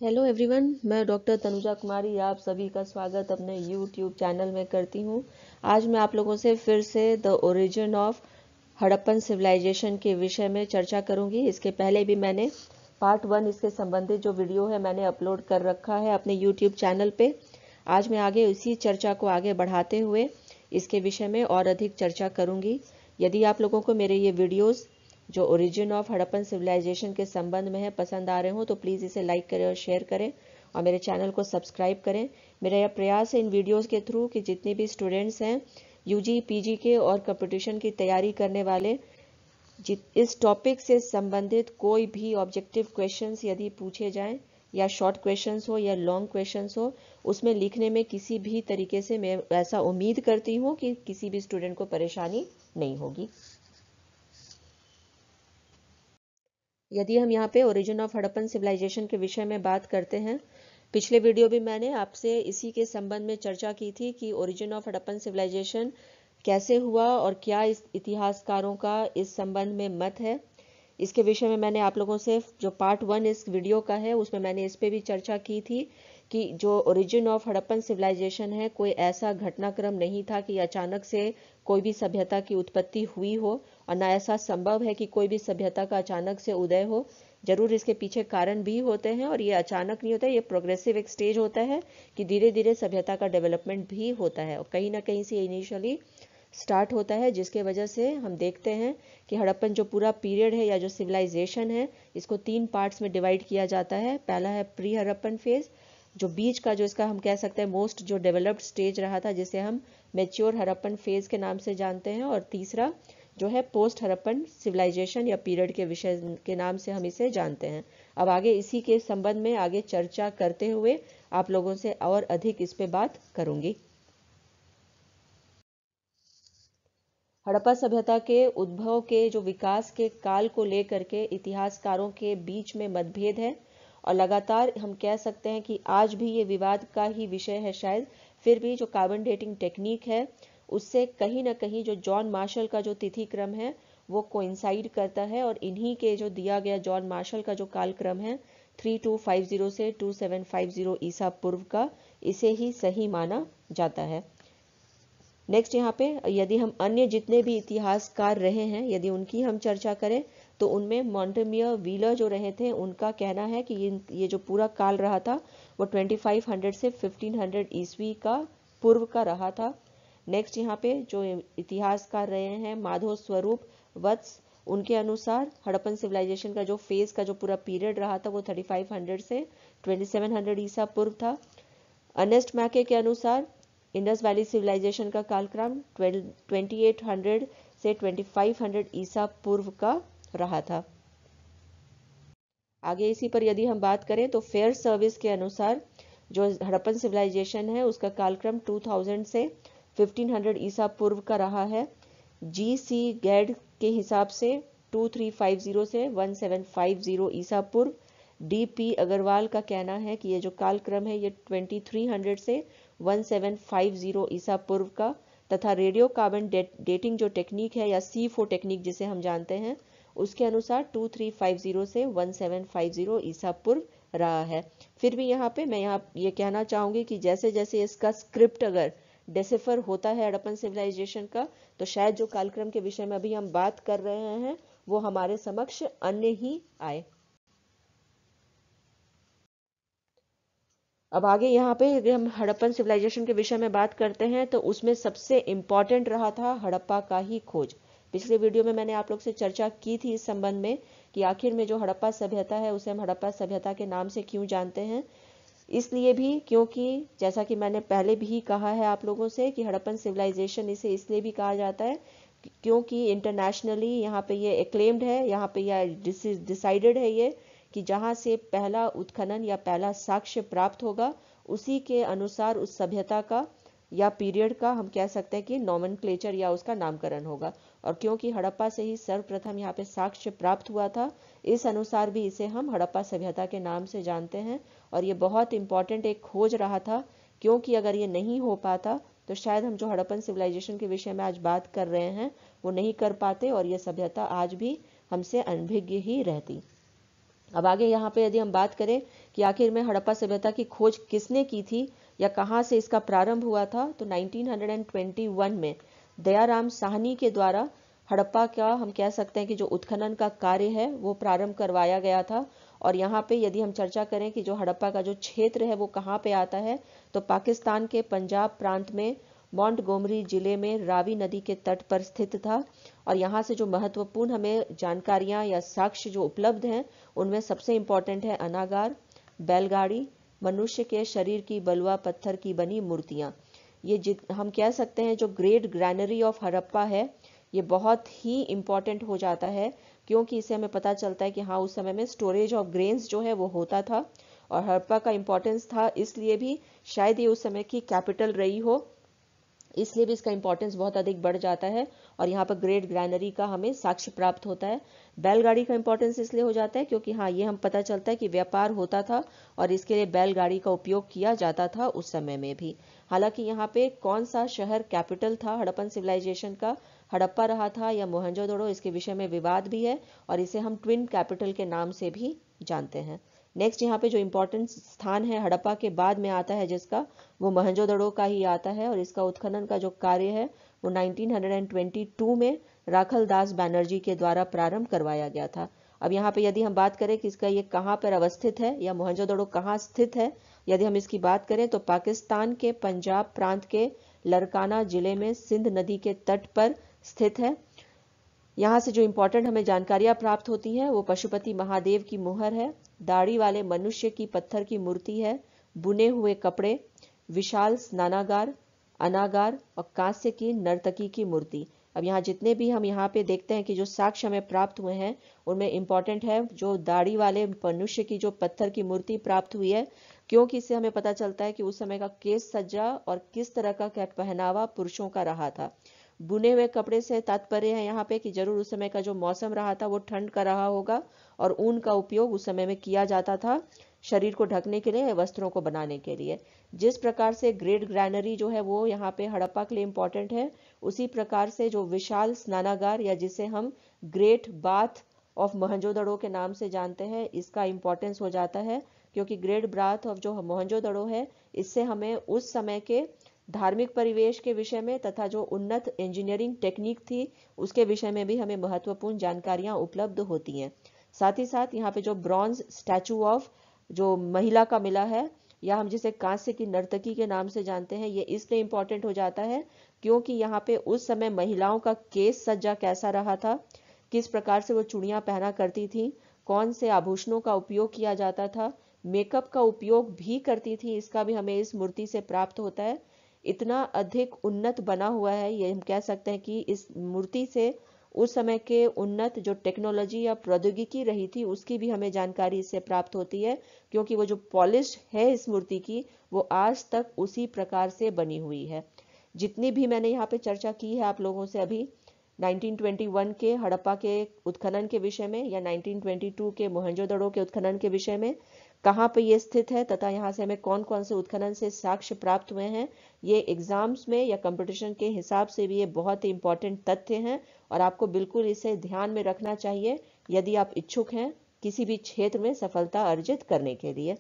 Hello everyone, मैं doctor Tanuja कुमारी आप सभी का स्वागत अपने यूट्यूब चैनल में करती हूँ। आज मैं आप लोगों से फिर से the origin of Harappan civilisation के विषय में चर्चा करूँगी। इसके पहले भी मैंने पार्ट 1 इसके संबंधित जो वीडियो है मैंने अपलोड कर रखा है अपने यूट्यूब चैनल पे। आज मैं आगे इसी चर्चा को आगे बढ़ाते हुए इसके विषय में और अधिक चर्चा करूँगी। यदि आप लोगों को मेरे ये वीडियोज़ जो ओरिजिन ऑफ हड़प्पन सिविलाइजेशन के संबंध में है पसंद आ रहे हो तो प्लीज़ इसे लाइक करें और शेयर करें और मेरे चैनल को सब्सक्राइब करें। मेरा यह प्रयास है इन वीडियोस के थ्रू कि जितने भी स्टूडेंट्स हैं यूजी पीजी के और कंपटीशन की तैयारी करने वाले इस टॉपिक से संबंधित कोई भी ऑब्जेक्टिव क्वेश्चंस यदि पूछे जाएं या शॉर्ट क्वेश्चंस हो या लॉन्ग क्वेश्चंस हो उसमें लिखने में किसी भी तरीके से मैं ऐसा उम्मीद करती हूँ कि किसी भी स्टूडेंट को परेशानी नहीं होगी। यदि हम यहाँ पे ओरिजिन ऑफ हड़प्पन सिविलाइजेशन के विषय में बात करते हैं, पिछले वीडियो भी मैंने आपसे इसी के संबंध में चर्चा की थी कि ओरिजिन ऑफ हड़प्पन सिविलाइजेशन कैसे हुआ और क्या इस इतिहासकारों का इस संबंध में मत है। इसके विषय में मैंने आप लोगों से जो पार्ट 1 इस वीडियो का है उसमें मैंने इस पे भी चर्चा की थी कि जो ओरिजिन ऑफ हड़प्पन सिविलाइजेशन है कोई ऐसा घटनाक्रम नहीं था कि अचानक से कोई भी सभ्यता की उत्पत्ति हुई हो और ना ऐसा संभव है कि कोई भी सभ्यता का अचानक से उदय हो। जरूर इसके पीछे कारण भी होते हैं और ये अचानक नहीं होता, ये प्रोग्रेसिव एक स्टेज होता है कि धीरे धीरे सभ्यता का डेवलपमेंट भी होता है और कहीं ना कहीं से इनिशियली स्टार्ट होता है, जिसके वजह से हम देखते हैं कि हड़प्पन जो पूरा पीरियड है या जो सिविलाइजेशन है इसको 3 पार्ट्स में डिवाइड किया जाता है। पहला है प्री हड़प्पन फेज, जो बीच का जो इसका हम कह सकते हैं मोस्ट जो डेवलप्ड स्टेज रहा था जिसे हम मैच्योर हड़प्पन फेज के नाम से जानते हैं, और तीसरा जो है पोस्ट हड़प्पन सिविलाइजेशन या पीरियड के विषय के नाम से हम इसे जानते हैं। अब आगे इसी के संबंध में आगे चर्चा करते हुए आप लोगों से और अधिक इस पे बात करूंगी। हड़प्पा सभ्यता के उद्भव के जो विकास के काल को लेकर के इतिहासकारों के बीच में मतभेद है और लगातार हम कह सकते हैं कि आज भी ये विवाद का ही विषय है शायद। फिर भी जो कार्बन डेटिंग टेक्निक है उससे कहीं ना कहीं जो जॉन मार्शल का जो तिथि क्रम है वो कोइंसाइड करता है और इन्हीं के जो दिया गया जॉन मार्शल का जो कालक्रम है 3250 से 2750 ईसा पूर्व का, इसे ही सही माना जाता है। नेक्स्ट यहाँ पे यदि हम अन्य जितने भी इतिहासकार रहे हैं यदि उनकी हम चर्चा करें तो उनमें मॉन्टेमियर व्हीलर जो रहे थे उनका कहना है कि ये जो पूरा काल रहा था वो 2500 से 1500 ईस्वी का पूर्व का रहा था। नेक्स्ट यहाँ पे जो इतिहासकार रहे हैं माधव स्वरूप वत्स, उनके अनुसार हड़प्पन सिविलाइजेशन का जो फेज का जो पूरा पीरियड रहा था वो 3500 से 2700 ईसा पूर्व था। अर्नेस्ट मैके के अनुसार इंडस वैली सिविलाइजेशन का कालक्रम 2800 से 2500 ईसा पूर्व का रहा था। आगे इसी पर यदि हम बात करें तो फेयर सर्विस के अनुसार जो हड़प्पन सिविलाइजेशन है उसका कालक्रम 2000 से 1500 ईसा पूर्व का रहा है। जी सी गैड के हिसाब से 2350 से 1750 ईसा पूर्व। डी पी अग्रवाल का कहना है कि ये जो कालक्रम है ये 2300 से 1750 ईसा पूर्व का, तथा रेडियो कार्बन डेटिंग जो टेक्निक है या C4 टेक्निक जिसे हम जानते हैं उसके अनुसार 2350 से 1750 ईसा पूर्व रहा है। फिर भी यहाँ पे मैं ये कहना चाहूंगी कि जैसे जैसे इसका स्क्रिप्ट अगर डेसिफर होता है हड़प्पन सिविलाइजेशन का तो शायद जो कालक्रम के विषय में अभी हम बात कर रहे हैं वो हमारे समक्ष अन्य ही आए। अब आगे यहाँ पे अगर हम हड़प्पन सिविलाइजेशन के विषय में बात करते हैं तो उसमें सबसे इम्पॉर्टेंट रहा था हड़प्पा का ही खोज। पिछले वीडियो में मैंने आप लोग से चर्चा की थी इस संबंध में कि आखिर में जो हड़प्पा सभ्यता है उसे हम हड़प्पा सभ्यता के नाम से क्यों जानते हैं। इसलिए भी क्योंकि जैसा कि मैंने पहले भी कहा है आप लोगों से कि हड़प्पन सिविलाइजेशन इसे इसलिए भी कहा जाता है क्योंकि इंटरनेशनली यहाँ पे ये एक्लेम्ड है, यहाँ पे यह डिसाइडेड है ये कि जहाँ से पहला उत्खनन या पहला साक्ष्य प्राप्त होगा उसी के अनुसार उस सभ्यता का या पीरियड का हम कह सकते हैं कि नॉमेनक्लेचर या उसका नामकरण होगा। और क्योंकि हड़प्पा से ही सर्वप्रथम यहाँ पे साक्ष्य प्राप्त हुआ था इस अनुसार भी इसे हम हड़प्पा सभ्यता के नाम से जानते हैं। और ये बहुत इंपॉर्टेंट एक खोज रहा था क्योंकि अगर ये नहीं हो पाता तो शायद हम जो हड़प्पन सिविलाइजेशन के विषय में आज बात कर रहे हैं वो नहीं कर पाते और ये सभ्यता आज भी हमसे अनभिज्ञ ही रहती। अब आगे यहाँ पे यदि हम बात करें कि आखिर में हड़प्पा सभ्यता की खोज किसने की थी या कहाँ से इसका प्रारंभ हुआ था, तो 1921 में दयाराम साहनी के द्वारा हड़प्पा का हम कह सकते हैं कि जो उत्खनन का कार्य है वो प्रारंभ करवाया गया था। और यहाँ पे यदि हम चर्चा करें कि जो हड़प्पा का जो क्षेत्र है वो कहाँ पे आता है, तो पाकिस्तान के पंजाब प्रांत में मोंटगोमरी जिले में रावी नदी के तट पर स्थित था। और यहाँ से जो महत्वपूर्ण हमें जानकारियाँ या साक्ष्य जो उपलब्ध हैं उनमें सबसे इम्पोर्टेंट है अनागार, बैलगाड़ी, मनुष्य के शरीर की बलुआ पत्थर की बनी मूर्तियाँ। ये हम कह सकते हैं जो ग्रेट ग्रैनरी ऑफ हड़प्पा है ये बहुत ही इम्पॉर्टेंट हो जाता है, क्योंकि इससे हमें पता चलता है कि हाँ उस समय में स्टोरेज ऑफ ग्रेन्स जो है वो होता था। और हड़प्पा का इम्पोर्टेंस था इसलिए भी शायद ये उस समय की कैपिटल रही हो, इसलिए भी इसका इंपॉर्टेंस बहुत अधिक बढ़ जाता है। और यहाँ पर ग्रेट ग्रैनरी का हमें साक्ष्य प्राप्त होता है। बैलगाड़ी का इंपॉर्टेंस इसलिए हो जाता है क्योंकि हाँ ये हम पता चलता है कि व्यापार होता था और इसके लिए बैलगाड़ी का उपयोग किया जाता था उस समय में भी। हालांकि यहाँ पे कौन सा शहर कैपिटल था हड़प्पन सिविलाइजेशन का, हड़प्पा रहा था या मोहनजोदड़ो, इसके विषय में विवाद भी है और इसे हम ट्विन कैपिटल के नाम से भी जानते हैं। नेक्स्ट यहाँ पे जो इम्पोर्टेंट स्थान है हड़प्पा के बाद में आता है जिसका, वो मोहनजोदड़ो का ही आता है। और इसका उत्खनन का जो कार्य है वो 1922 में राखल दास बैनर्जी के द्वारा प्रारंभ करवाया गया था। अब यहाँ पे यदि हम बात करें कि इसका ये कहाँ पर अवस्थित है या मोहनजोदड़ो कहाँ स्थित है, यदि हम इसकी बात करें तो पाकिस्तान के पंजाब प्रांत के लरकाना जिले में सिंध नदी के तट पर स्थित है। यहाँ से जो इम्पोर्टेंट हमें जानकारियां प्राप्त होती हैं वो पशुपति महादेव की मुहर है, दाढ़ी वाले मनुष्य की पत्थर की मूर्ति है, बुने हुए कपड़े, विशाल स्नानागार, अनागार और कांस्य की नर्तकी की मूर्ति। अब यहाँ जितने भी हम यहाँ पे देखते हैं कि जो साक्ष्य हमें प्राप्त हुए हैं उनमें इम्पोर्टेंट है जो दाढ़ी वाले मनुष्य की जो पत्थर की मूर्ति प्राप्त हुई है, क्योंकि इससे हमें पता चलता है कि उस समय का केस सज्जा और किस तरह का पहनावा पुरुषों का रहा था। बुने हुए कपड़े से तात्पर्य है यहाँ पे कि जरूर उस समय का जो मौसम रहा था वो ठंड का रहा होगा और ऊन का उपयोग उस समय में किया जाता था शरीर को ढकने के लिए, वस्त्रों को बनाने के लिए। जिस प्रकार से ग्रेट ग्रैनरी जो है वो यहाँ पे हड़प्पा के लिए इम्पोर्टेंट है, उसी प्रकार से जो विशाल स्नानागार या जिसे हम ग्रेट बाथ ऑफ मोहनजोदड़ो के नाम से जानते हैं, इसका इम्पोर्टेंस हो जाता है, क्योंकि ग्रेट बाथ ऑफ जो मोहनजोदड़ो है इससे हमें उस समय के धार्मिक परिवेश के विषय में तथा जो उन्नत इंजीनियरिंग टेक्निक थी उसके विषय में भी हमें महत्वपूर्ण जानकारियां उपलब्ध होती हैं। साथ ही साथ यहाँ पे जो ब्रॉन्ज स्टैचू ऑफ जो महिला का मिला है या हम जिसे कांस्य की नर्तकी के नाम से जानते हैं, ये इसलिए इम्पोर्टेंट हो जाता है क्योंकि यहाँ पे उस समय महिलाओं का केस सज्जा कैसा रहा था, किस प्रकार से वो चूड़ियां पहना करती थी, कौन से आभूषणों का उपयोग किया जाता था, मेकअप का उपयोग भी करती थी, इसका भी हमें इस मूर्ति से प्राप्त होता है। इतना अधिक उन्नत बना हुआ है, ये हम कह सकते हैं कि इस मूर्ति से उस समय के उन्नत जो टेक्नोलॉजी या प्रौद्योगिकी रही थी उसकी भी हमें जानकारी इससे प्राप्त होती है, क्योंकि वो जो पॉलिश है इस मूर्ति की वो आज तक उसी प्रकार से बनी हुई है। जितनी भी मैंने यहाँ पे चर्चा की है आप लोगों से अभी 1921 के हड़प्पा के उत्खनन के विषय में या 1922 के मोहनजोदड़ो के उत्खनन के विषय में, कहाँ पे ये स्थित है तथा यहाँ से हमें कौन कौन से उत्खनन से साक्ष्य प्राप्त हुए हैं, ये एग्जाम्स में या कंपटीशन के हिसाब से भी ये बहुत ही इंपॉर्टेंट तथ्य हैं और आपको बिल्कुल इसे ध्यान में रखना चाहिए यदि आप इच्छुक हैं किसी भी क्षेत्र में सफलता अर्जित करने के लिए।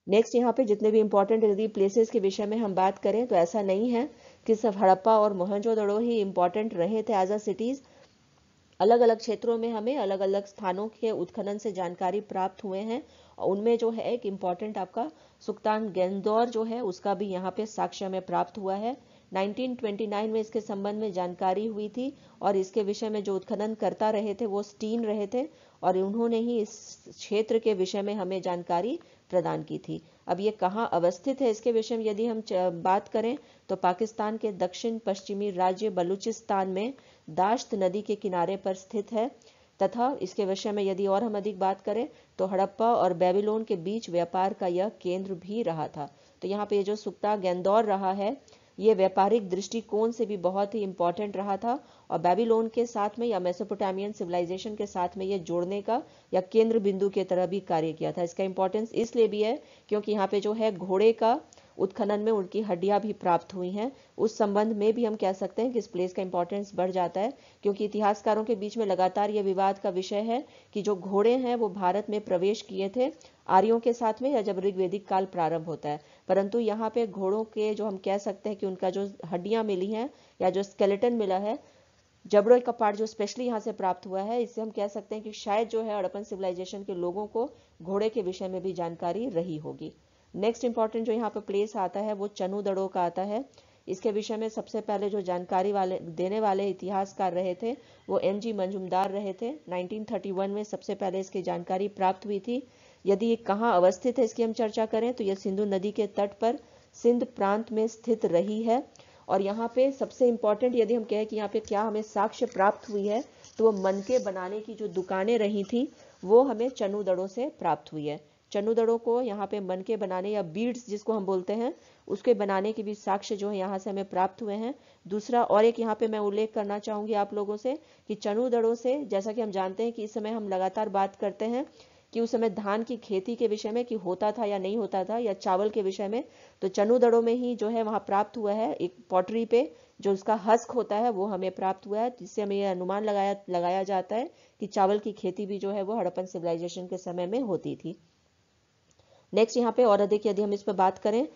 नेक्स्ट यहाँ पे जितने भी इंपॉर्टेंट यदि प्लेसेस के विषय में हम बात करें तो ऐसा नहीं है कि सिर्फ हड़प्पा और मोहनजोदड़ो ही इंपॉर्टेंट रहे थे एज अ सिटीज। अलग अलग क्षेत्रों में हमें अलग अलग स्थानों के उत्खनन से जानकारी प्राप्त हुए हैं और उनमें जो है एक इम्पॉर्टेंट आपका सुल्तान गंगदौर जो है उसका भी यहाँ पे साक्ष्य में प्राप्त हुआ है। 1929 में इसके संबंध में जानकारी हुई थी और इसके विषय में जो उत्खनन करता रहे थे वो स्टीन रहे थे और उन्होंने ही इस क्षेत्र के विषय में हमें जानकारी प्रदान की थी। अब ये कहाँ अवस्थित है इसके विषय में यदि हम बात करें तो पाकिस्तान के दक्षिण पश्चिमी राज्य बलूचिस्तान में दाश्त नदी के किनारे पर स्थित है तथा इसके विषय में यदि और हम अधिक बात करें तो हड़प्पा और बेबीलोन के बीच व्यापार का यह केंद्र भी रहा था। तो यहाँ पे जो सुल्तान गंगदौर रहा है ये व्यापारिक दृष्टिकोण से भी बहुत ही इंपॉर्टेंट रहा था और बेबीलोन के साथ में या मेसोपोटामियन सिविलाइजेशन के साथ में ये जोड़ने का या केंद्र बिंदु की तरह भी कार्य किया था। इसका इंपॉर्टेंस इसलिए भी है क्योंकि यहाँ पे जो है घोड़े का उत्खनन में उनकी हड्डियां भी प्राप्त हुई हैं। उस संबंध में भी हम कह सकते हैं कि इस प्लेस का इंपॉर्टेंस बढ़ जाता है, क्योंकि इतिहासकारों के बीच में लगातार यह विवाद का विषय है कि जो घोड़े हैं वो भारत में प्रवेश किए थे आर्यों के साथ में या जब ऋग्वेदिक काल प्रारंभ होता है। परंतु यहाँ पे घोड़ों के जो हम कह सकते हैं कि उनका जो हड्डियां मिली हैं या जो स्केलेटन मिला है, जबड़े का पार्ट जो स्पेशली यहाँ से प्राप्त हुआ है, इससे हम कह सकते हैं कि शायद जो है हड़प्पन सिविलाइजेशन के लोगों को घोड़े के विषय में भी जानकारी रही होगी। नेक्स्ट इंपॉर्टेंट जो यहाँ पर प्लेस आता है वो चनुदड़ों का आता है। इसके विषय में सबसे पहले जो जानकारी देने वाले इतिहासकार रहे थे वो NG मंजुमदार रहे थे। 1931 में सबसे पहले इसकी जानकारी प्राप्त हुई थी। यदि ये कहाँ अवस्थित है इसकी हम चर्चा करें तो यह सिंधु नदी के तट पर सिंध प्रांत में स्थित रही है। और यहाँ पे सबसे इंपॉर्टेंट यदि हम कहें कि यहाँ पे क्या हमें साक्ष्य प्राप्त हुई है तो वो मनके बनाने की जो दुकानें रही थी वो हमें चनुदड़ों से प्राप्त हुई है। चनुदड़ों को यहाँ पे मनके बनाने या बीड्स जिसको हम बोलते हैं उसके बनाने के भी साक्ष्य जो है यहाँ से हमें प्राप्त हुए हैं। दूसरा और एक यहाँ पे मैं उल्लेख करना चाहूंगी आप लोगों से कि चनुदड़ों से, जैसा कि हम जानते हैं कि इस समय हम लगातार बात करते हैं कि उस समय धान की खेती के विषय में कि होता था या नहीं होता था, या चावल के विषय में, तो चनुदड़ों में ही जो है वहां प्राप्त हुआ है एक पॉटरी पे जो उसका हस्क होता है वो हमें प्राप्त हुआ है, जिससे हमें यह अनुमान लगाया जाता है कि चावल की खेती भी जो है वो हड़प्पन सिविलाइजेशन के समय में होती थी। नेक्स्ट यहाँ पे और अधिक यदि हम इस पर बात करें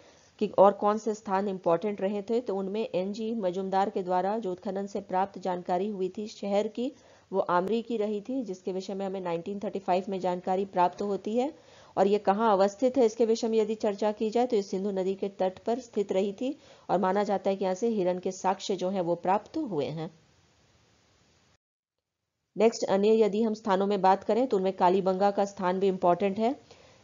कि और कौन से स्थान इंपॉर्टेंट रहे थे तो उनमें NG मजुमदार के द्वारा जो उत्खनन से प्राप्त जानकारी हुई थी शहर की वो आमरी की रही थी, जिसके विषय में हमें 1935 में जानकारी प्राप्त होती है। और ये कहाँ अवस्थित है इसके विषय में यदि चर्चा की जाए तो ये सिंधु नदी के तट पर स्थित रही थी और माना जाता है कि यहाँ से हिरण के साक्ष्य जो है वो प्राप्त हुए हैं। नेक्स्ट अन्य यदि हम स्थानों में बात करें तो उनमें कालीबंगा का स्थान भी इंपॉर्टेंट है।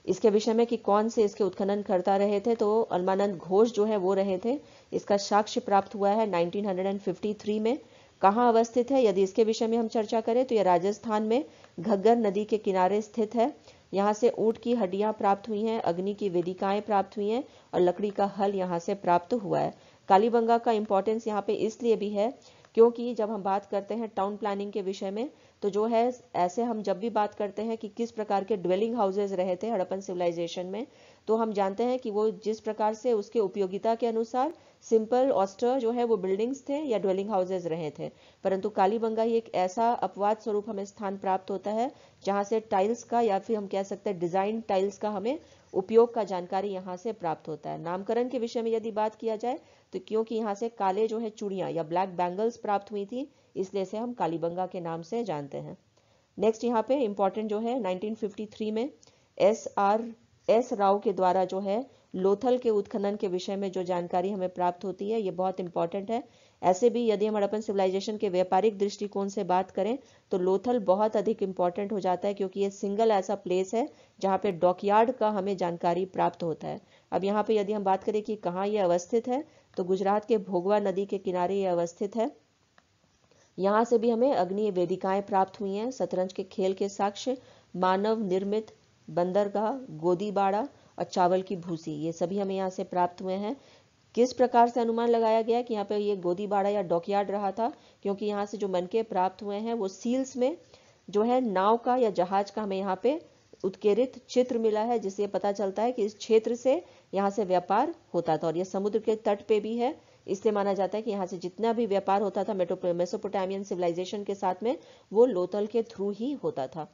इसके विषय में कि कौन से इसके उत्खनन करता रहे थे तो अलमानंद घोष जो है वो रहे थे। इसका साक्ष्य प्राप्त हुआ है 1953 में। कहाँ अवस्थित है यदि इसके विषय में हम चर्चा करें तो यह राजस्थान में घग्गर नदी के किनारे स्थित है। यहाँ से ऊंट की हड्डियां प्राप्त हुई हैं, अग्नि की वेदिकाएं प्राप्त हुई हैं और लकड़ी का हल यहाँ से प्राप्त हुआ है। कालीबंगा का इंपॉर्टेंस यहाँ पे इसलिए भी है क्योंकि जब हम बात करते हैं टाउन प्लानिंग के विषय में तो जो है ऐसे हम जब भी बात करते हैं कि किस प्रकार के ड्वेलिंग हाउसेज रहे थे हड़प्पन सिविलाइजेशन में, तो हम जानते हैं कि वो जिस प्रकार से उसके उपयोगिता के अनुसार सिंपल ऑस्टर जो है वो बिल्डिंग्स थे या ड्वेलिंग हाउसेज रहे थे। परंतु कालीबंगा ही एक ऐसा अपवाद स्वरूप हमें स्थान प्राप्त होता है जहां से टाइल्स का या फिर हम कह सकते हैं डिजाइन टाइल्स का हमें उपयोग का जानकारी यहाँ से प्राप्त होता है। नामकरण के विषय में यदि बात किया जाए तो क्योंकि यहाँ से काले जो है चूड़ियां या ब्लैक बैंगल्स प्राप्त हुई थी इसलिए से हम कालीबंगा के नाम से जानते हैं। नेक्स्ट यहाँ पे इंपॉर्टेंट जो है 1953 में S राव के द्वारा जो है लोथल के उत्खनन के विषय में जो जानकारी हमें प्राप्त होती है ये बहुत इंपॉर्टेंट है। ऐसे भी यदि हम हड़प्पन सिविलाइजेशन के व्यापारिक दृष्टिकोण से बात करें तो लोथल बहुत अधिक इंपॉर्टेंट हो जाता है क्योंकि ये सिंगल ऐसा प्लेस है जहाँ पे डॉकयार्ड का हमें जानकारी प्राप्त होता है। अब यहाँ पे यदि हम बात करें कि कहाँ ये अवस्थित है तो गुजरात के भोगवा नदी के किनारे ये अवस्थित है। यहाँ से भी हमें अग्नि वेदिकाएं प्राप्त हुई हैं, शतरंज के खेल के साक्ष्य, मानव निर्मित बंदरगाह, गोदीबाड़ा और चावल की भूसी, ये सभी हमें यहाँ से प्राप्त हुए हैं। किस प्रकार से अनुमान लगाया गया कि यहाँ पे ये गोदीबाड़ा या डॉकयार्ड रहा था, क्योंकि यहाँ से जो मनके प्राप्त हुए हैं वो सील्स में जो है नाव का या जहाज का हमें यहाँ पे उत्केरित चित्र मिला है, जिससे पता चलता है कि इस क्षेत्र से यहाँ से व्यापार होता था और ये समुद्र के तट पे भी है, इसलिए माना जाता है कि यहाँ से जितना भी व्यापार होता था मेसोपोटामियन सिविलाइजेशन के साथ में वो लोथल के थ्रू ही होता था।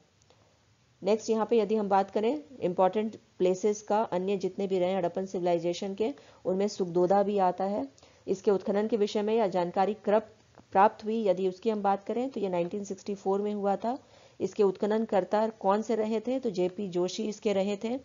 नेक्स्ट यहाँ पे यदि हम बात करें इंपॉर्टेंट प्लेसेस का अन्य जितने भी रहे हड़प्पन सिविलाइजेशन के उनमें सुखदोदा भी आता है। इसके उत्खनन के विषय में या जानकारी प्राप्त हुई यदि उसकी हम बात करें तो ये 1964 में हुआ था। इसके उत्खननकर्ता कौन से रहे थे तो JP जोशी इसके रहे थे।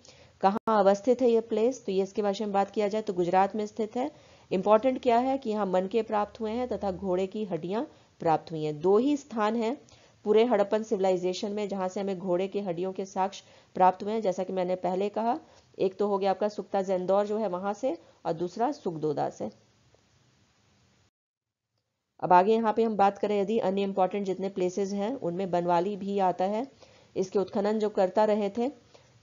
कहाँ अवस्थित है ये प्लेस तो ये इसके बारे में बात किया जाए तो गुजरात में स्थित है। इंपॉर्टेंट क्या है कि यहाँ मनके प्राप्त हुए हैं तथा घोड़े की हड्डियां प्राप्त हुई हैं। दो ही स्थान हैं पूरे हड़प्पन सिविलाइजेशन में जहां से हमें घोड़े की हड्डियों के साक्ष्य प्राप्त हुए हैं, जैसा कि मैंने पहले कहा। एक तो हो गया आपका सुक्ता जेंदौर जो है वहां से और दूसरा सुखदोदा से। अब आगे यहाँ पे हम बात करें यदि अन्य इंपॉर्टेंट जितने प्लेसेस हैं उनमें बनवाली भी आता है। इसके उत्खनन जो करता रहे थे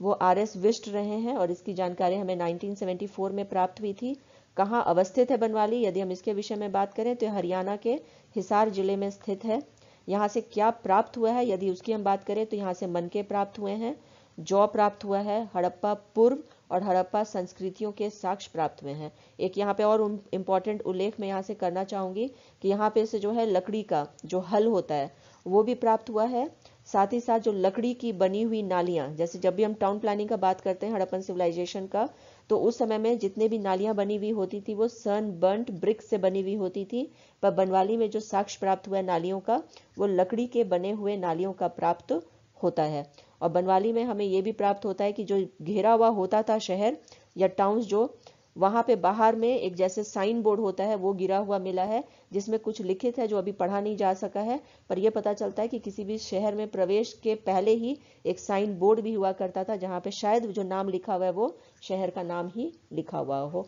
वो RS विष्ट रहे हैं और इसकी जानकारी हमें 1974 में प्राप्त हुई थी। कहाँ अवस्थित है बनवाली यदि हम इसके विषय में बात करें तो हरियाणा के हिसार जिले में स्थित है। यहाँ से क्या प्राप्त हुआ है यदि उसकी हम बात करें तो यहाँ से मनके प्राप्त हुए हैं, जौ प्राप्त हुआ है, हड़प्पा पूर्व और हड़प्पा संस्कृतियों के साक्ष्य प्राप्त हुए हैं। एक यहाँ पे और इम्पोर्टेंट उल्लेख मैं यहाँ से करना चाहूँगी कि यहाँ पे से जो है लकड़ी का जो हल होता है वो भी प्राप्त हुआ है। साथ ही साथ जो लकड़ी की बनी हुई नालियाँ, जैसे जब भी हम टाउन प्लानिंग का बात करते हैं हड़प्पन सिविलाइजेशन का, तो उस समय में जितने भी नालियाँ बनी हुई होती थी वो सन बर्न्ट ब्रिक से बनी हुई होती थी, पर बनवाली में जो साक्ष्य प्राप्त हुआ है नालियों का वो लकड़ी के बने हुए नालियों का प्राप्त होता है। और बनवाली में हमें ये भी प्राप्त होता है कि जो घेरा हुआ होता था शहर या टाउन्स, जो वहां पे बाहर में एक जैसे साइन बोर्ड होता है वो गिरा हुआ मिला है जिसमें कुछ लिखित है जो अभी पढ़ा नहीं जा सका है, पर यह पता चलता है कि किसी भी शहर में प्रवेश के पहले ही एक साइन बोर्ड भी हुआ करता था जहां पे शायद जो नाम लिखा हुआ है वो शहर का नाम ही लिखा हुआ हो।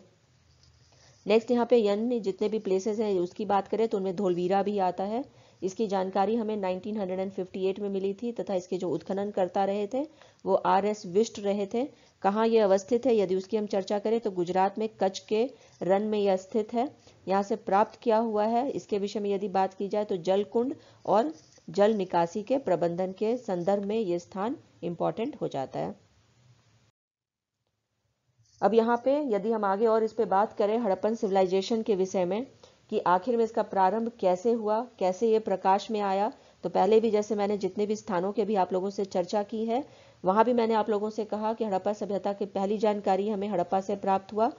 नेक्स्ट यहाँ पे अन्य जितने भी प्लेसेस हैं उसकी बात करें तो उनमें धोलवीरा भी आता है। इसकी जानकारी हमें 1958 में मिली थी तथा इसके जो उत्खनन करता रहे थे वो RS विष्ट रहे थे। कहाँ ये अवस्थित है यदि उसकी हम चर्चा करें तो गुजरात में कच्छ के रन में यह स्थित है। यहाँ से प्राप्त किया हुआ है इसके विषय में यदि बात की जाए तो जल कुंड और जल निकासी के प्रबंधन के संदर्भ में ये स्थान इंपॉर्टेंट हो जाता है। अब यहाँ पे यदि हम आगे और इस पे बात करें हड़प्पन सिविलाइजेशन के विषय में कि आखिर में इसका प्रारंभ कैसे हुआ, कैसे ये प्रकाश में आया, तो पहले भी जैसे मैंने जितने भी स्थानों के भी आप लोगों से चर्चा की है वहां भी मैंने आप लोगों से कहा कि हड़प्पा सभ्यता की पहली जानकारी हमें हड़प्पा से प्राप्त हुआ।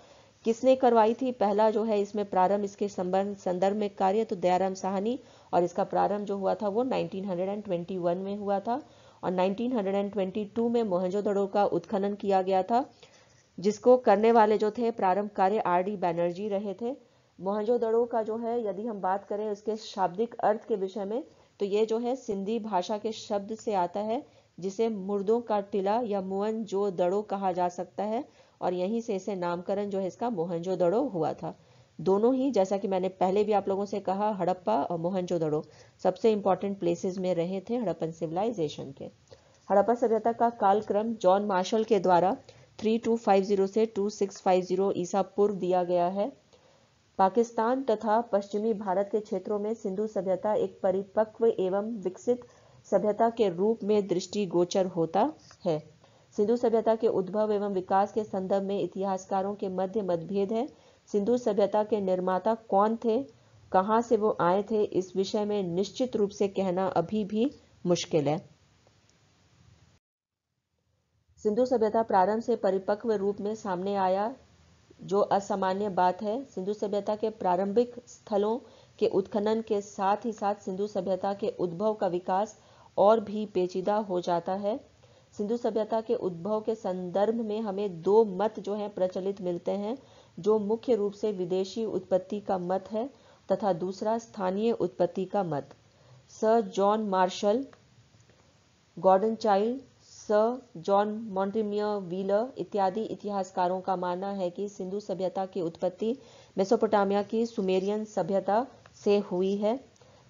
किसने करवाई थी? पहला जो है इसमें प्रारंभ इसके संदर्भ में कार्य तो दयाराम साहनी, और इसका प्रारंभ जो हुआ था वो 1921 में हुआ था। और 1922 में मोहनजोदड़ो का उत्खनन किया गया था जिसको करने वाले जो थे प्रारंभ कार्य RD बैनर्जी रहे थे। मोहनजोदड़ो का जो है यदि हम बात करें उसके शाब्दिक अर्थ के विषय में तो ये जो है सिंधी भाषा के शब्द से आता है जिसे मुर्दों का टिला या मोहनजोदड़ो कहा जा सकता है, और यहीं से इसे नामकरण जो है इसका मोहनजोदड़ो हुआ था। दोनों ही जैसा कि मैंने पहले भी आप लोगों से कहा हड़प्पा और मोहनजोदड़ो सबसे इंपॉर्टेंट प्लेसेस में रहे थे हड़प्पन सिविलाइजेशन के। हड़प्पा सभ्यता का कालक्रम जॉन मार्शल के द्वारा 3250 से 2650 ईसा पूर्व दिया गया है। पाकिस्तान तथा पश्चिमी भारत के क्षेत्रों में सिंधु सभ्यता एक परिपक्व एवं विकसित सभ्यता के रूप में दृष्टिगोचर होता है। सिंधु सभ्यता के उद्भव एवं विकास के संदर्भ में इतिहासकारों के मध्य मतभेद है। सिंधु सभ्यता के निर्माता कौन थे, कहां से वो आए थे, इस विषय में निश्चित रूप से कहना अभी भी मुश्किल है। सिंधु सभ्यता प्रारंभ से परिपक्व रूप में सामने आया जो असामान्य बात है। सिंधु सभ्यता के प्रारंभिक स्थलों के उत्खनन के साथ ही साथ सिंधु सभ्यता के उद्भव का विकास और भी पेचीदा हो जाता है। सिंधु सभ्यता के उद्भव के संदर्भ में हमें दो मत जो हैं प्रचलित मिलते हैं, जो मुख्य रूप से विदेशी उत्पत्ति का मत है तथा दूसरा स्थानीय उत्पत्ति का मत। Sir John Marshall, Gordon Childe, sir John Mortimer Wheeler इत्यादि इतिहासकारों का मानना है कि सिंधु सभ्यता की उत्पत्ति मेसोपोटामिया की सुमेरियन सभ्यता से हुई है।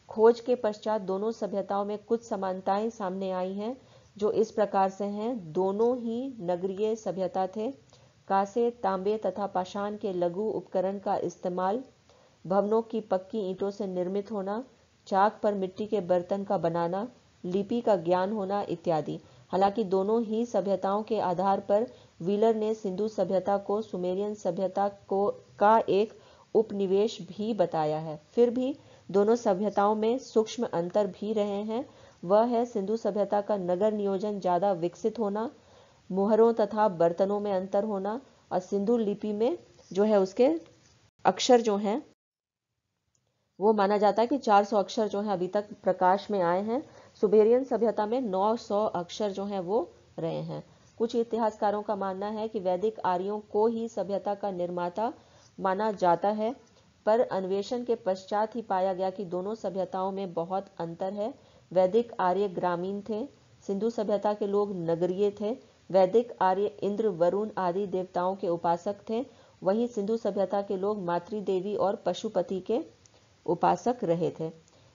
खोज के पश्चात दोनों सभ्यताओं में कुछ समानताएं सामने आई हैं जो इस प्रकार से हैं। दोनों ही नगरीय सभ्यता थे। कांसे, तांबे तथा पाषाण के लघु उपकरण का इस्तेमाल, भवनों की पक्की ईंटों से निर्मित होना, चाक पर मिट्टी के बर्तन का बनाना, लिपि का ज्ञान होना इत्यादि। हालांकि दोनों ही सभ्यताओं के आधार पर व्हीलर ने सिंधु सभ्यता को सुमेरियन सभ्यता का एक उपनिवेश भी बताया है। फिर भी दोनों सभ्यताओं में सूक्ष्म अंतर भी रहे हैं। वह है सिंधु सभ्यता का नगर नियोजन ज्यादा विकसित होना, मुहरों तथा बर्तनों में अंतर होना, और सिंधु लिपि में जो है उसके अक्षर जो हैं वो माना जाता है कि 400 अक्षर जो है अभी तक प्रकाश में आए हैं। सुमेरियन सभ्यता में 900 अक्षर जो हैं वो रहे हैं। कुछ इतिहासकारों का मानना है कि वैदिक आर्यों को ही सभ्यता का निर्माता माना जाता है, पर अन्वेषण के पश्चात ही पाया गया कि दोनों सभ्यताओं में बहुत अंतर है। वैदिक आर्य ग्रामीण थे, सिंधु सभ्यता के लोग नगरीय थे। वैदिक आर्य इंद्र, वरुण आदि देवताओं के उपासक थे, वहीं सिंधु सभ्यता के लोग मातृदेवी और पशुपति के उपासक रहे थे।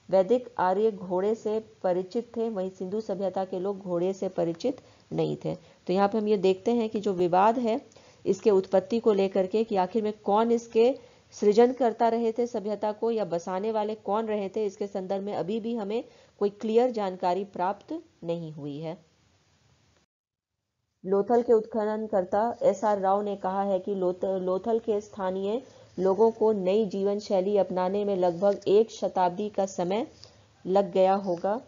वैदिक आर्य घोड़े से परिचित थे, वहीं सिंधु सभ्यता के लोग घोड़े से परिचित नहीं थे। तो यहाँ पे हम ये देखते हैं कि जो विवाद है इसके उत्पत्ति को लेकर के कि आखिर में कौन इसके सृजन करता रहे थे सभ्यता को या बसाने वाले कौन रहे थे, इसके संदर्भ में अभी भी हमें कोई क्लियर जानकारी प्राप्त नहीं हुई है। लोथल के उत्खननकर्ता एस.आर. राव ने कहा है कि लोथल के स्थानीय लोगों को नई जीवन शैली अपनाने में लगभग 1 शताब्दी का समय लग गया होगा।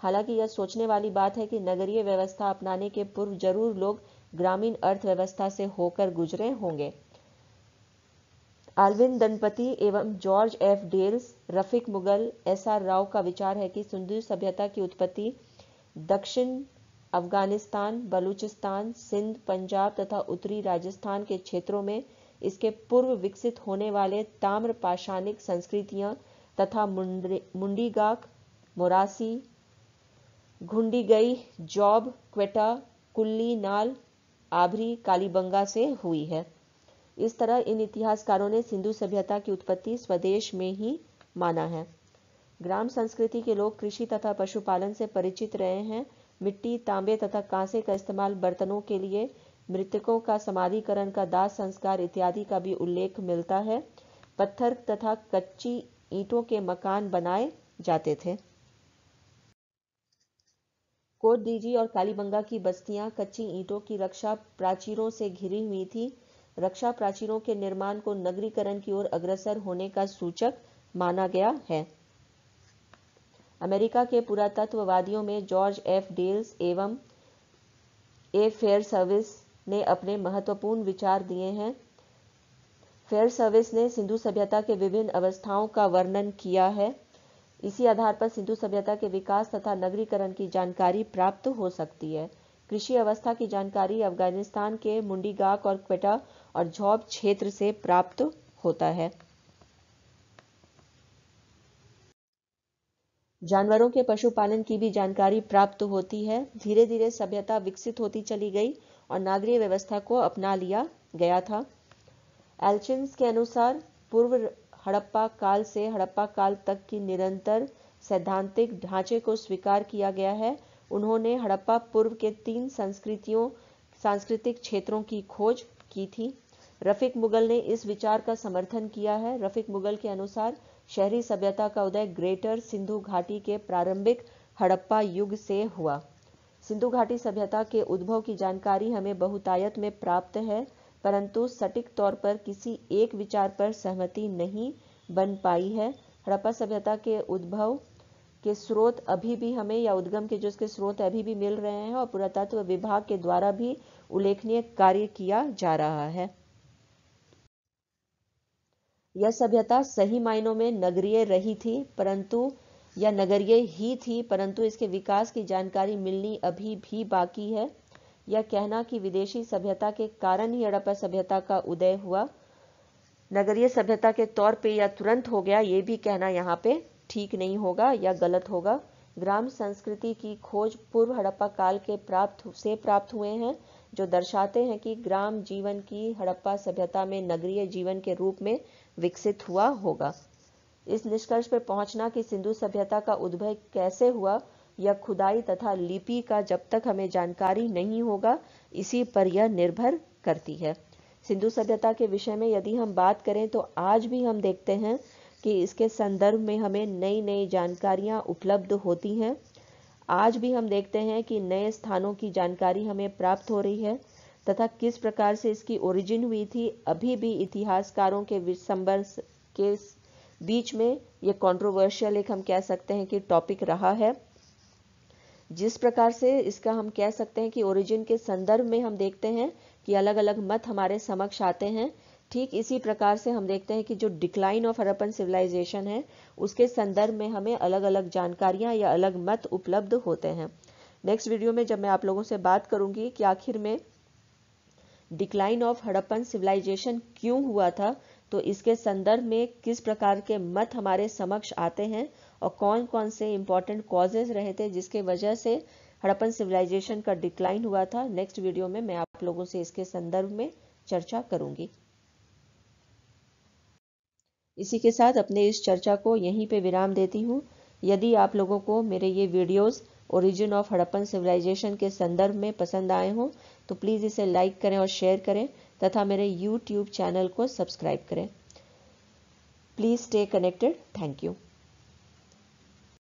हालांकि यह सोचने वाली बात है कि नगरीय व्यवस्था अपनाने के पूर्व जरूर लोग ग्रामीण अर्थव्यवस्था से होकर गुजरे होंगे। आल्विन दंपति एवं George F. Dales, Rafique Mughal, S R. Rao का विचार है कि सिंधु सभ्यता की उत्पत्ति दक्षिण अफगानिस्तान, बलूचिस्तान, सिंध, पंजाब तथा उत्तरी राजस्थान के क्षेत्रों में इसके पूर्व विकसित होने वाले ताम्र पाषाणिक संस्कृतियां तथा मुंडीगाक, मोरासी, घुंडीगई, जॉब, क्वेटा, कुल्ली, नाल, आभरी, कालीबंगा से हुई है। इस तरह इन इतिहासकारों ने सिंधु सभ्यता की उत्पत्ति स्वदेश में ही माना है। ग्राम संस्कृति के लोग कृषि तथा पशुपालन से परिचित रहे हैं। मिट्टी, तांबे तथा कांसे का इस्तेमाल बर्तनों के लिए, मृतकों का समाधिकरण का दाह संस्कार इत्यादि का भी उल्लेख मिलता है। पत्थर तथा कच्ची ईंटों के मकान बनाए जाते थे। कोटदीजी और कालीबंगा की बस्तियां कच्ची ईंटों की रक्षा प्राचीरों से घिरी हुई थी। रक्षा प्राचीरों के निर्माण को नगरीकरण की ओर अग्रसर होने का सूचक माना गया है। अमेरिका के पुरातत्ववादियों में जॉर्ज एफ. डेल्स एवं ए. फेयरसर्विस ने अपने महत्वपूर्ण विचार दिए हैं। फेयरसर्विस ने सिंधु सभ्यता के विभिन्न अवस्थाओं का वर्णन किया है। इसी आधार पर सिंधु सभ्यता के विकास तथा नगरीकरण की जानकारी प्राप्त हो सकती है। कृषि अवस्था की जानकारी अफगानिस्तान के मुंडीगाक और क्वेटा और झौब क्षेत्र से प्राप्त होता है। जानवरों के पशुपालन की भी जानकारी प्राप्त होती है। धीरे धीरे सभ्यता विकसित होती चली गई और नागरीय व्यवस्था को अपना लिया गया था। एल्चिन्स के अनुसार पूर्व हड़प्पा काल से हड़प्पा काल तक की निरंतर सैद्धांतिक ढांचे को स्वीकार किया गया है। उन्होंने हड़प्पा पूर्व के 3 सांस्कृतिक क्षेत्रों की खोज की थी। रफीक मुगल ने इस विचार का समर्थन किया है। रफीक मुगल के अनुसार शहरी सभ्यता का उदय ग्रेटर सिंधु घाटी के प्रारंभिक हड़प्पा युग से हुआ। सिंधु घाटी सभ्यता के उद्भव की जानकारी हमें बहुतायत में प्राप्त है, परंतु सटीक तौर पर किसी एक विचार पर सहमति नहीं बन पाई है। हड़प्पा सभ्यता के उद्भव के स्रोत अभी भी हमें या उद्गम के जो इसके स्रोत अभी भी मिल रहे हैं और पुरातत्व विभाग के द्वारा भी उल्लेखनीय कार्य किया जा रहा है। यह सभ्यता सही मायनों में नगरीय रही थी, परंतु यह नगरीय ही थी, परंतु इसके विकास की जानकारी मिलनी अभी भी बाकी है। यह कहना कि विदेशी सभ्यता के कारण ही हड़प्पा सभ्यता का उदय हुआ, नगरीय सभ्यता के तौर पे या तुरंत हो गया, ये भी कहना यहाँ पे ठीक नहीं होगा या गलत होगा। ग्राम संस्कृति की खोज पूर्व हड़प्पा काल के प्राप्त हुए हैं, जो दर्शाते हैं कि ग्राम जीवन की हड़प्पा सभ्यता में नगरीय जीवन के रूप में विकसित हुआ होगा। इस निष्कर्ष पर पहुंचना कि सिंधु सभ्यता का उद्भव कैसे हुआ, यह खुदाई तथा लिपि का जब तक हमें जानकारी नहीं होगा, इसी पर यह निर्भर करती है। सिंधु सभ्यता के विषय में यदि हम बात करें तो आज भी हम देखते हैं कि इसके संदर्भ में हमें नई नई जानकारियां उपलब्ध होती हैं। आज भी हम देखते हैं कि नए स्थानों की जानकारी हमें प्राप्त हो रही है तथा किस प्रकार से इसकी ओरिजिन हुई थी। अभी भी इतिहासकारों के संघर्ष के बीच में ये कंट्रोवर्शियल एक हम कह सकते हैं कि टॉपिक रहा है। जिस प्रकार से इसका हम कह सकते हैं कि ओरिजिन के संदर्भ में हम देखते हैं कि अलग अलग मत हमारे समक्ष आते हैं, ठीक इसी प्रकार से हम देखते हैं कि जो डिक्लाइन ऑफ हड़प्पन सिविलाइजेशन है उसके संदर्भ में हमें अलग अलग जानकारियां या अलग मत उपलब्ध होते हैं। नेक्स्ट वीडियो में जब मैं आप लोगों से बात करूंगी कि आखिर में डिक्लाइन ऑफ हड़प्पन सिविलाइजेशन क्यों हुआ था, तो इसके संदर्भ में किस प्रकार के मत हमारे समक्ष आते हैं और कौन कौन से इंपॉर्टेंट कॉजेज रहे थे जिसके वजह से हड़प्पन सिविलाइजेशन का डिक्लाइन हुआ था, नेक्स्ट वीडियो में मैं आप लोगों से इसके संदर्भ में चर्चा करूंगी। इसी के साथ अपने इस चर्चा को यहीं पे विराम देती हूँ। यदि आप लोगों को मेरे ये videos origin of Harappan civilisation के संदर्भ में पसंद आए हों तो प्लीज़ इसे लाइक करें और शेयर करें तथा मेरे YouTube चैनल को सब्सक्राइब करें। Please stay connected. Thank you.